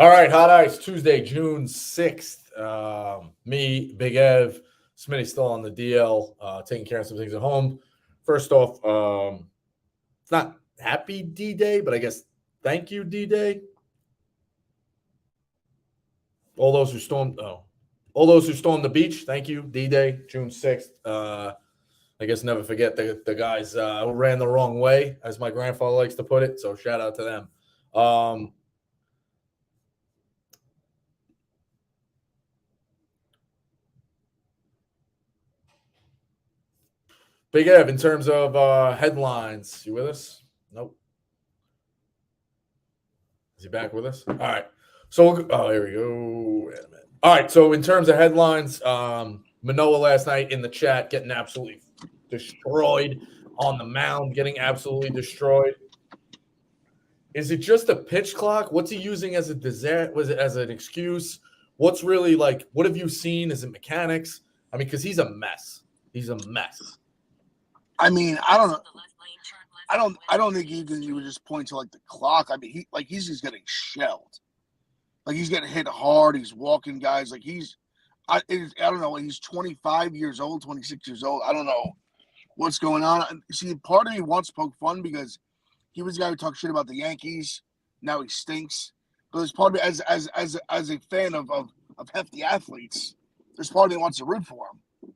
All right, Hot Ice Tuesday, June 6th. Me, Big Ev, Smitty still on the DL, taking care of some things at home. First off, it's not happy D-Day, but I guess thank you D-Day. All those who stormed the beach, thank you D-Day, June 6th. I guess never forget the guys who ran the wrong way, as my grandfather likes to put it. So shout out to them. Big Ev, in terms of headlines, you with us? Nope. Is he back with us? All right. So, here we go. Wait a minute. All right. So, in terms of headlines, Manoah last night in the chat getting absolutely destroyed on the mound, getting absolutely destroyed. Is it just a pitch clock? What's he using as a disaster? Was it as an excuse? What's really like? What have you seen? Is it mechanics? I mean, because he's a mess. He's a mess. I mean, I don't know. I don't think you would just point to like the clock. I mean, he's just getting shelled. Like he's getting hit hard. He's walking guys like I don't know. He's 25 years old, 26 years old. I don't know what's going on. See, part of me wants to poke fun because he was the guy who talked shit about the Yankees. Now he stinks. But there's part of me as a fan of hefty athletes, there's part of me who wants to root for him.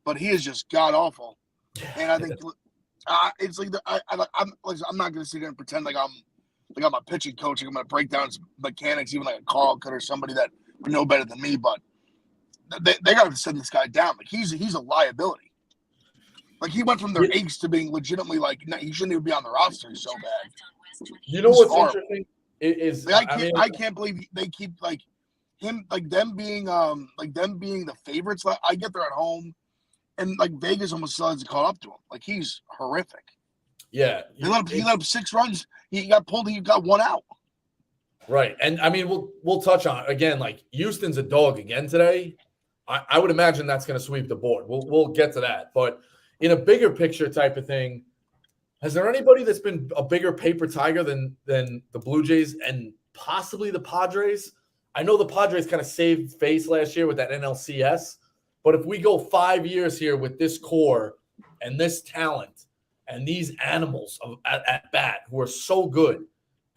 But he is just god awful. And I think it's like I'm not going to sit here and pretend like I'm a pitching coach. I'm going to break down his mechanics, even like a Carl could or somebody that would know better than me. But they got to send this guy down. Like he's a liability. Like he went from their ace to being legitimately like he shouldn't even be on the roster. He's so bad. You know what's interesting is I can't believe they keep like him like them being the favorites. Like, I get they're at home. And like Vegas almost decides to call up to him. Like he's horrific. Yeah. He let up 6 runs. He got pulled. He got 1 out. Right. And I mean, we'll touch on again, like Houston's a dog again today. I would imagine that's going to sweep the board. We'll get to that. But in a bigger picture type of thing, has there anybody that's been a bigger paper tiger than the Blue Jays and possibly the Padres? I know the Padres kind of saved face last year with that NLCS. But if we go 5 years here with this core and this talent and these animals at bat who are so good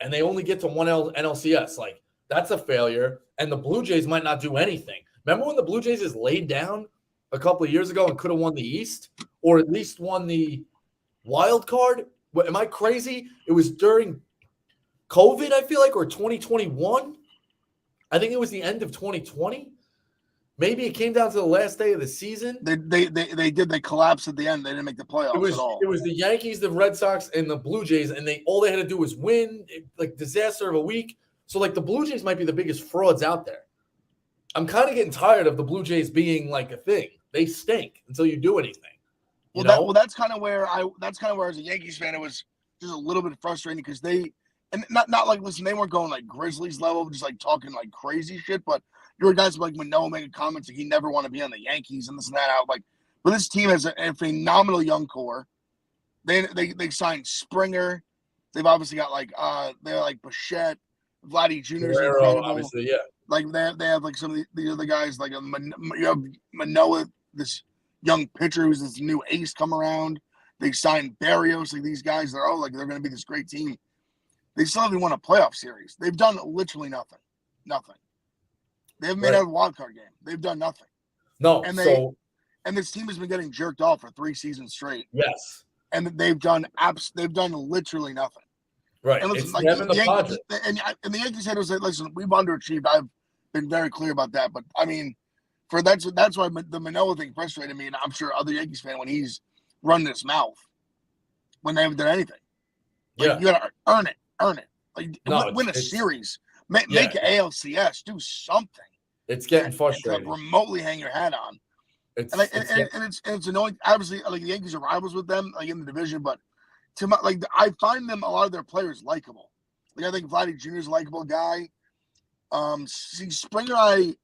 and they only get to one NLCS, like that's a failure. And the Blue Jays might not do anything. Remember when the Blue Jays just laid down a couple of years ago and could have won the East or at least won the wild card? Am I crazy? It was during COVID, I feel like, or 2021. I think it was the end of 2020. Maybe it came down to the last day of the season. They collapsed at the end. They didn't make the playoffs at all. It was the Yankees, the Red Sox, and the Blue Jays, and all they had to do was win. Like disaster of a week. So like the Blue Jays might be the biggest frauds out there. I'm kind of getting tired of the Blue Jays being like a thing. They stink until you do anything. That's kind of where as a Yankees fan it was just a little bit frustrating because not like listen, they weren't going like Grizzlies level, just like talking like crazy shit, but you were guys like Manoah making comments that he never want to be on the Yankees and this and that out. Like, but this team has a phenomenal young core. They signed Springer. They've obviously got they're like Bichette, Vladdy Jr. is incredible. Obviously, yeah. Like they have like some of the other guys like you have Manoah, this young pitcher who's this new ace come around. They signed Barrios. Like these guys, they're going to be this great team. They still haven't won a playoff series. They've done literally nothing. Nothing. They haven't made out a wild card game. They've done nothing. No. And this team has been getting jerked off for 3 seasons straight. Yes. And they've done literally nothing. Right. And listen, like the Yankees, and the Yankees had to say, listen, we've underachieved. I've been very clear about that. But I mean, that's why the Manoah thing frustrated me, and I'm sure other Yankees fan when he's running his mouth when they haven't done anything. Like, you gotta earn it. Like win a series. Make an ALCS. Do something. It's getting frustrating. To remotely hang your hat on. It's annoying. Obviously, like the Yankees are rivals with them, like in the division, but I find them a lot of their players likable. Like I think Vladdy Jr. is a likable guy. Springer,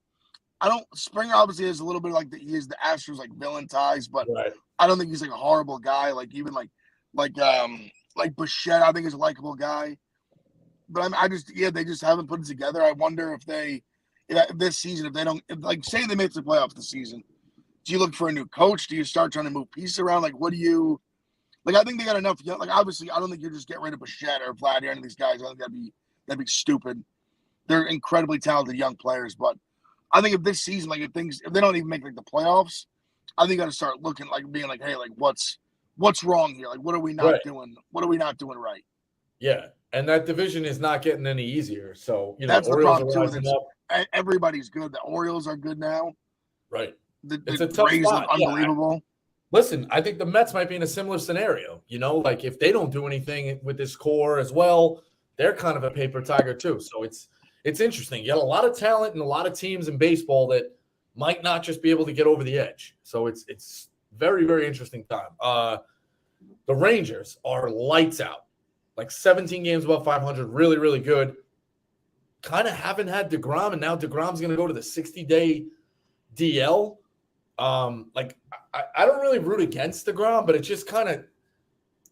Springer obviously has a little bit like he is the Astros like villain ties, but right. I don't think he's like a horrible guy. Like even like Bichette, I think is a likable guy. but they just haven't put it together. I wonder if this season, if they don't, say they make the playoffs this season, do you look for a new coach? Do you start trying to move pieces around? Like, what do you like? I think they got enough. Like, obviously, I don't think you just get rid of Bichette or Vlad or any of these guys. I think that'd be stupid. They're incredibly talented young players, but I think if this season, if they don't even make the playoffs, I think you got to start looking being like, hey, what's wrong here? Like, what are we not doing? What are we not doing right? Yeah, and that division is not getting any easier. So that's Orioles the problem too. Everybody's good. The Orioles are good now. Right. It's a tough spot. Unbelievable. Listen, I think the Mets might be in a similar scenario. If they don't do anything with this core as well, they're kind of a paper tiger too. So it's interesting. You got a lot of talent and a lot of teams in baseball that might not just be able to get over the edge. So it's very, very interesting time. The Rangers are lights out. 17 games above 500, really, really good. Kind of haven't had deGrom, and now deGrom's going to go to the 60-day DL. I don't really root against deGrom, but it's just kind of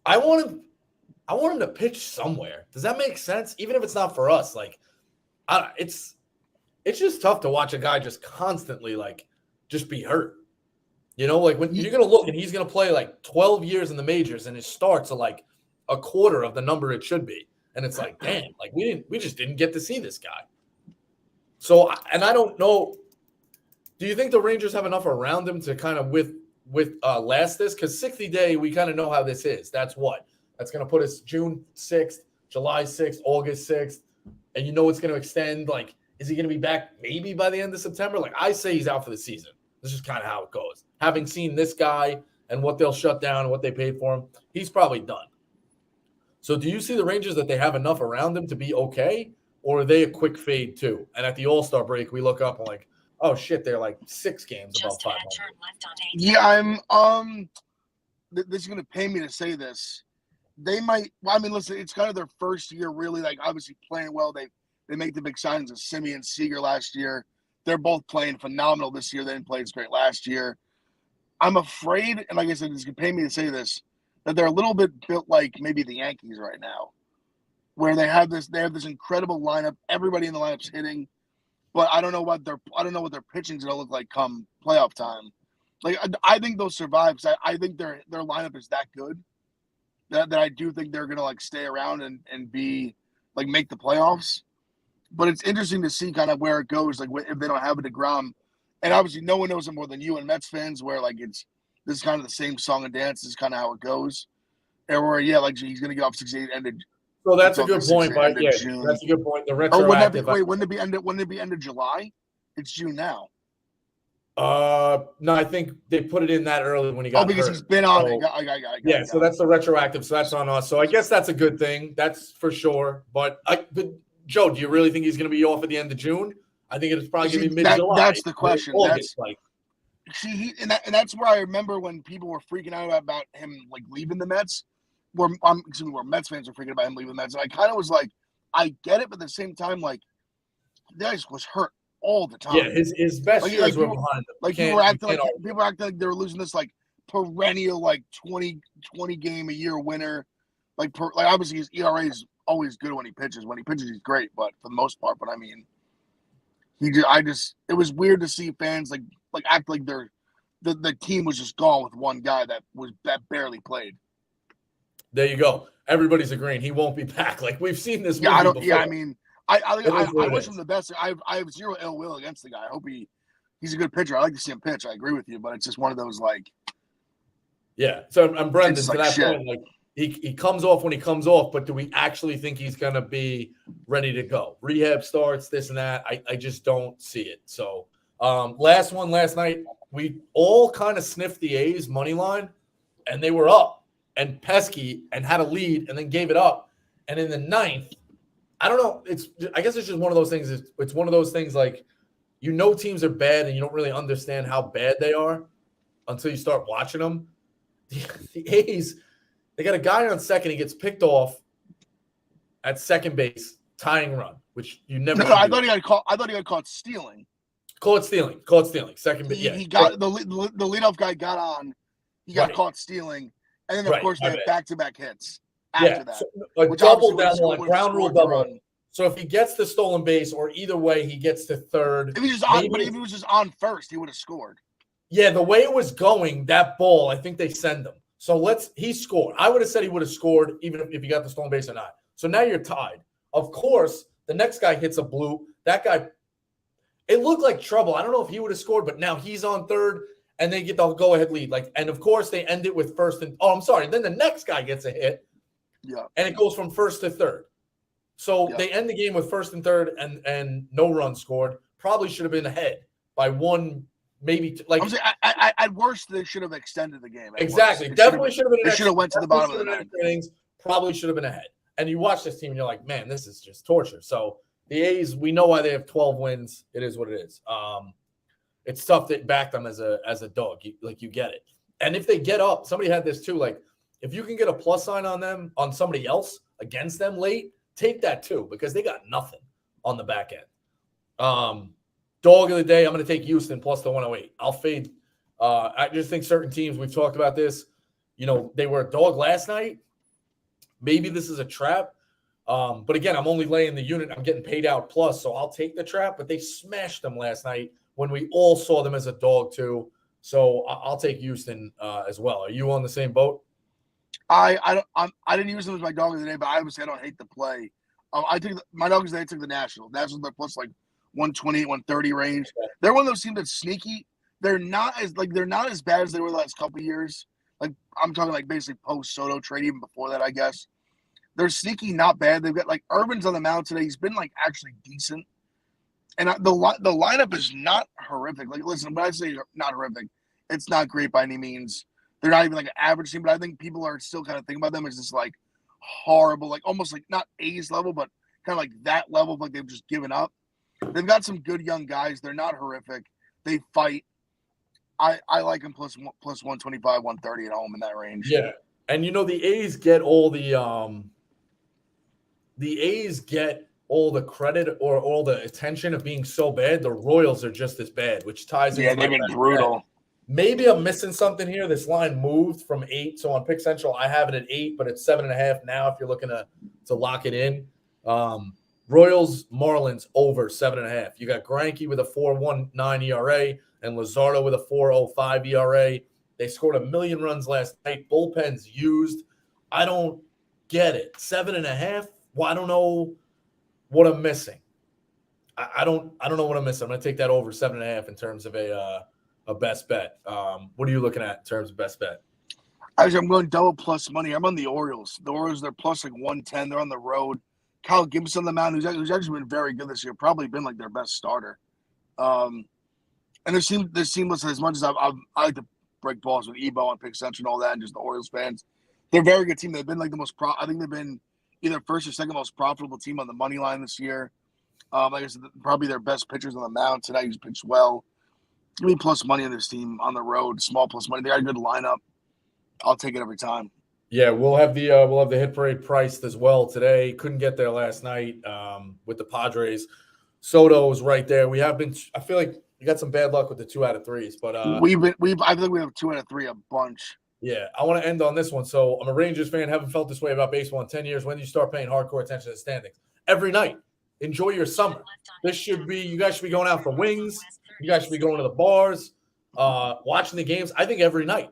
I want him to pitch somewhere. Does that make sense? Even if it's not for us, it's just tough to watch a guy just constantly just be hurt. When you're going to look and he's going to play 12 years in the majors and his starts are a quarter of the number it should be. And it's damn, we just didn't get to see this guy. So, and I don't know, do you think the Rangers have enough around him to kind of last this? Because 60-day, we kind of know how this is. That's going to put us June 6th, July 6th, August 6th. And it's going to extend. Is he going to be back maybe by the end of September? I say he's out for the season. This is kind of how it goes. Having seen this guy and what they'll shut down and what they paid for him, he's probably done. So do you see the Rangers that they have enough around them to be okay? Or are they a quick fade too? And at the All-Star break, we look up and oh shit, they're 6 games above 500. Yeah, this is going to pay me to say this. They might. Well, I mean, listen, it's kind of their first year, really. Obviously playing well. They make the big signings of Semien Seager last year. They're both playing phenomenal this year. They didn't play as great last year. I'm afraid, and like I said, it's going to pay me to say this, that they're a little bit built like maybe the Yankees right now, where they have this incredible lineup. Everybody in the lineup's hitting, but I don't know what their pitching's going to look like come playoff time. I think they'll survive because I think their lineup is that good. That I do think they're going to stay around and be make the playoffs. But it's interesting to see kind of where it goes, if they don't have a deGrom. And obviously no one knows it more than you and Mets fans, where this is kind of the same song and dance. This is kind of how it goes. And where, he's going to get off 68 ended. So that's a good point, but yeah, that's a good point. The retroactive. Wouldn't it be end of July? It's June now. No, I think they put it in that early when he got because hurt. He's been on it. Yeah, so that's the retroactive. So that's on us. So I guess that's a good thing. That's for sure. But Joe, do you really think he's going to be off at the end of June? I think it's probably going to be mid-July. That's the question. August, that's where I remember when people were freaking out about him leaving the Mets. Where Mets fans were freaking about him leaving the Mets, and I kind of was I get it, but at the same time, the guy was hurt all the time. Yeah, his best years were behind him. People were acting like they were losing this perennial 20 game a year winner. Obviously his ERA is always good when he pitches. When he pitches, he's great, but for the most part, I mean, it was weird to see fans act like the team was just gone with one guy that barely played. There you go. Everybody's agreeing he won't be back. We've seen this. Yeah, movie before. Yeah, I mean, I wish him the best. I have zero ill will against the guy. I hope he's a good pitcher. I like to see him pitch. I agree with you, but it's just one of those Yeah. So I'm Brendan to that shit. point. He comes off when he comes off, but do we actually think he's gonna be ready to go? Rehab starts, this and that. I just don't see it. So last night, we all kind of sniffed the A's money line, and they were up and pesky and had a lead and then gave it up. And in the ninth, I don't know. I guess it's just one of those things. It's one of those things teams are bad and you don't really understand how bad they are until you start watching them. The A's, they got a guy on second. He gets picked off at second base, tying run, which you never. No, I thought he got caught stealing. Call it stealing. Second base. He got the leadoff guy got on. He got caught stealing, and then of course they had back-to-back hits after that. So a double down the line, ground rule double. So if he gets the stolen base, or either way, he gets to third. If he was on, but if he was just on first, he would have scored. Yeah, the way it was going, that ball, I think they send him. So he scored. I would have said he would have scored even if he got the stolen base or not. So now you're tied. Of course, the next guy hits a blue. That guy, it looked like trouble. I don't know if he would have scored, but now he's on third, and they get the go-ahead lead. And of course, they end it with first and – I'm sorry. Then the next guy gets a hit, and it goes from first to third. So they end the game with first and third, and no runs scored. Probably should have been ahead by one, maybe I'm saying, at worst, they should have extended the game. Exactly. Definitely should have been. They should have went to the bottom of the ninth. Innings. Probably should have been ahead. And you watch this team, and you're like, man, this is just torture. So the A's, we know why they have 12 wins. It is what it is. It's tough to back them as a dog. You get it. And if they get up, somebody had this too. Like, if you can get a plus sign on them, on somebody else against them late, take that too, because they got nothing on the back end. Dog of the day, I'm going to take Houston plus the 108. I'll fade. I just think certain teams, we've talked about this, they were a dog last night. Maybe this is a trap. But again, I'm only laying the unit. I'm getting paid out plus, so I'll take the trap. But they smashed them last night when we all saw them as a dog too. So I'll take Houston as well. Are you on the same boat? I didn't use them as my dog of the day, but I would say I don't hate the play. I think my dog of the day took the Nationals. Nationals are plus like 128, 130 range. They're one of those teams that's sneaky. They're not as bad as they were the last couple of years. Like, I'm talking like basically post Soto trade, even before that, I guess. They're sneaky, not bad. They've got like Urban's on the mound today. He's been like actually decent. And the lineup is not horrific. Like, listen, when I say not horrific, it's not great by any means. They're not even like an average team, but I think people are still kind of thinking about them as this like horrible, like almost like not A's level, but kind of like that level of like they've just given up. They've got some good young guys. They're not horrific. They fight. I like them plus 125, 130 at home in that range. Yeah. And the A's get all the the credit or all the attention of being so bad. The Royals are just as bad, which ties into they've been brutal. Maybe I'm missing something here. This line moved from 8. So on Pick Central, I have it at 8, but it's 7.5 now if you're looking to lock it in. Royals, Marlins over 7.5. You got Greinke with a 4.19 ERA and Luzardo with a 4.05 ERA. They scored 1 million runs last night. Bullpen's used. I don't get it. 7.5? Well, I don't know what I'm missing. I don't know what I'm missing. I'm going to take that over 7.5 in terms of a best bet. What are you looking at in terms of best bet? Actually, I'm going double plus money. I'm on the Orioles. The Orioles, they're plus like 110. They're on the road. Kyle Gibson on the mound, who's actually been very good this year, probably been like their best starter. And they're seamless as much as I like to break balls with Ebo on Pick Central and all that, and just the Orioles fans. They're a very good team. They've been like the most I think they've been either first or second most profitable team on the money line this year. Like I said, probably their best pitchers on the mound tonight. He's pitched well. Give me plus money on this team on the road, small plus money. They got a good lineup. I'll take it every time. Yeah, we'll have the hit parade priced as well today. Couldn't get there last night with the Padres. Soto was right there. We have been. I feel like we got some bad luck with the 2 out of 3s, but I think we have 2 out of 3 a bunch. Yeah, I want to end on this one. So I'm a Rangers fan. Haven't felt this way about baseball in 10 years. When do you start paying hardcore attention to the standings? Every night. Enjoy your summer. You guys should be going out for wings. You guys should be going to the bars, watching the games. I think every night.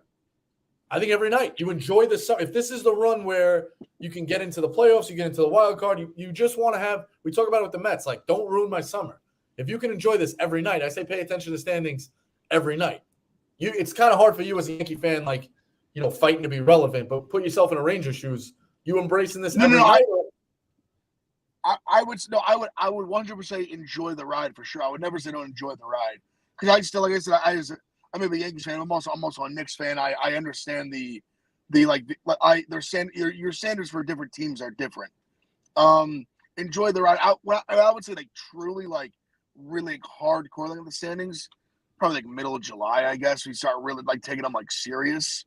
You enjoy the summer. If this is the run where you can get into the playoffs, you get into the wild card, you just want to have – we talk about it with the Mets, like, don't ruin my summer. If you can enjoy this every night, I say pay attention to the standings every night. It's kind of hard for you as a Yankee fan, like, fighting to be relevant, but put yourself in a Ranger shoes. You embracing this every night? I would 100% enjoy the ride for sure. I would never say don't enjoy the ride because I still, like I said, I'm a Yankees fan. I'm also a Knicks fan. I understand your standards for different teams are different. Enjoy the ride. I would say like truly like really like hardcore like the standings. Probably like middle of July, I guess we start really like taking them like serious.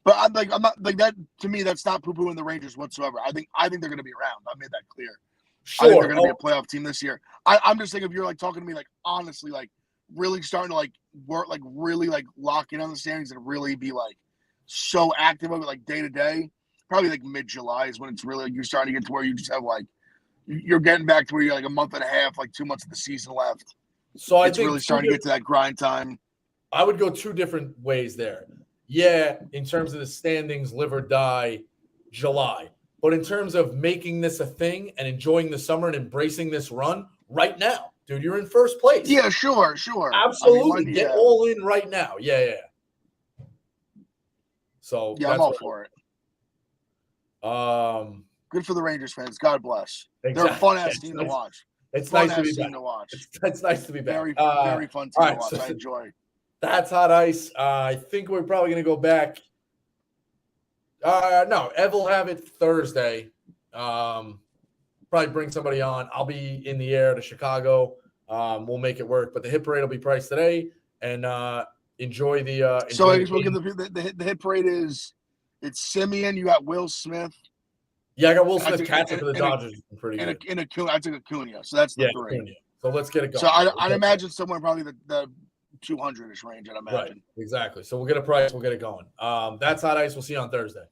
But I'm not like that. To me, that's not poo-pooing the Rangers whatsoever. I think they're going to be around. I made that clear. Sure. I think they're going to be a playoff team this year. I'm just thinking if you're like talking to me like honestly like really starting to like work like really like lock in on the standings and really be like so active of it like day to day. Probably like mid-July is when it's really you're starting to get to where you just have like you're getting back to where you're like a month and a half, like 2 months of the season left. So I It's think really starting to get to that grind time. I would go two different ways there. Yeah, in terms of the standings, live or die, July. But in terms of making this a thing and enjoying the summer and embracing this run right now, dude, you're in first place. Yeah, sure. Absolutely. Get all in right now. Yeah. So yeah, I'm all for it. Good for the Rangers fans. God bless. Exactly. They're a fun-ass team to watch. It's nice to be back. It's nice to be back. Very fun team to watch. I enjoy. That's hot ice. I think we're probably going to go back. No, Ev will have it Thursday. Probably bring somebody on. I'll be in the air to Chicago. We'll make it work. But the hit parade will be priced today. And enjoy the. So I guess we'll get the hit parade is it's Simeon. You got Will Smith. Yeah, I got Will Smith catching for the Dodgers. Pretty good. I took Acuna. So that's the three. Acuna. So let's get it going. So I'd imagine somewhere probably the 200-ish range, I'd imagine. Right, exactly. So we'll get a price. We'll get it going. That's hot ice. We'll see you on Thursday.